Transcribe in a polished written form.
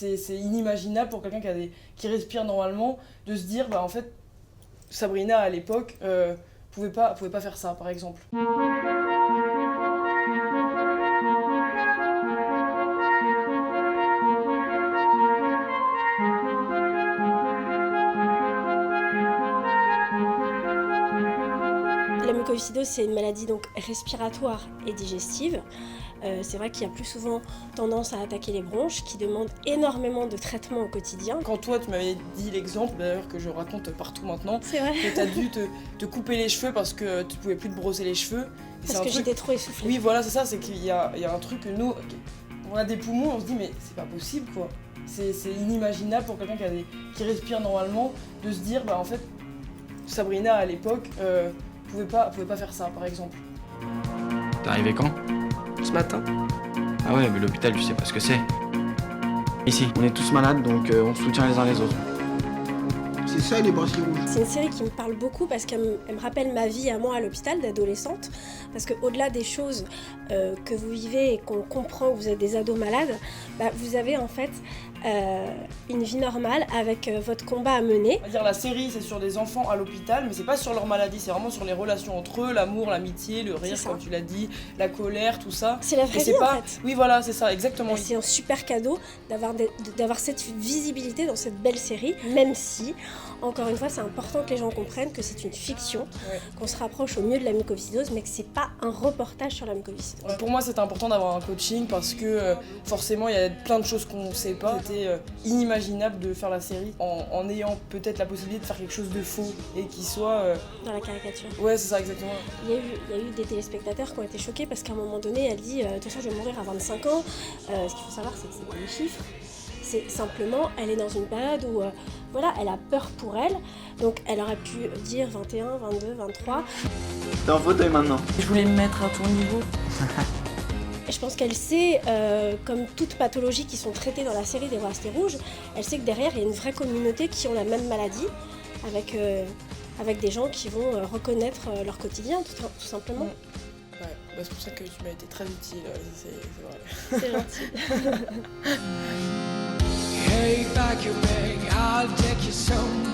C'est inimaginable pour quelqu'un qui respire normalement de se dire, bah en fait, Sabrina à l'époque pouvait pas faire ça, par exemple. La mucoviscidose, c'est une maladie donc respiratoire et digestive. C'est vrai qu'il y a plus souvent tendance à attaquer les bronches, qui demandent énormément de traitement au quotidien. Quand toi, tu m'avais dit l'exemple, d'ailleurs que je raconte partout maintenant, C'est vrai. que tu as dû te couper les cheveux parce que tu pouvais plus te brosser les cheveux. Parce que j'étais trop essoufflée. Oui, voilà, c'est ça, c'est qu'il y a un truc que nous, on a des poumons, on se dit, mais c'est pas possible, quoi. C'est inimaginable pour quelqu'un qui respire normalement de se dire, bah en fait, Sabrina à l'époque pouvait pas faire ça, par exemple. T'es arrivé quand? Ce matin. Ah ouais, mais l'hôpital, tu sais pas ce que c'est. Ici, on est tous malades, donc on se soutient les uns les autres. C'est ça les bracelets rouges. C'est une série qui me parle beaucoup parce qu'elle me rappelle ma vie à moi à l'hôpital d'adolescente. Parce qu'au-delà des choses que vous vivez et qu'on comprend que vous êtes des ados malades, bah, vous avez en fait une vie normale avec votre combat à mener. On va dire la série, c'est sur des enfants à l'hôpital, mais c'est pas sur leur maladie, c'est vraiment sur les relations entre eux, l'amour, l'amitié, le rire, comme tu l'as dit, la colère, tout ça. C'est la vraie vie pas... en fait. Oui, voilà, c'est ça, exactement. Et c'est un super cadeau d'avoir cette visibilité dans cette belle série, même si, encore une fois, c'est important que les gens comprennent que c'est une fiction, qu'on se rapproche au mieux de la mucoviscidose, mais que c'est pas un reportage sur la mucoviscidose. Pour moi, c'est important d'avoir un coaching parce que forcément, il y a plein de choses qu'on ne sait pas. C'était inimaginable de faire la série en ayant peut-être la possibilité de faire quelque chose de faux et qui soit... Dans la caricature. Ouais, c'est ça, exactement. Il y a eu des téléspectateurs qui ont été choqués parce qu'à un moment donné, elle dit « De toute façon, je vais mourir à 25 ans ». Ce qu'il faut savoir, c'est que c'est pas des chiffres. C'est simplement, elle est dans une période où voilà, elle a peur pour elle. Donc elle aurait pu dire 21, 22, 23. T'es en fauteuil maintenant. Je voulais me mettre à ton niveau. Et je pense qu'elle sait, comme toutes pathologies qui sont traitées dans la série des bracelets rouges, elle sait que derrière, il y a une vraie communauté qui ont la même maladie, avec des gens qui vont reconnaître leur quotidien, tout simplement. Ouais, bah c'est pour ça que tu m'as été très utile, c'est vrai. C'est gentil. Hey, pack your bag, I'll take you somewhere.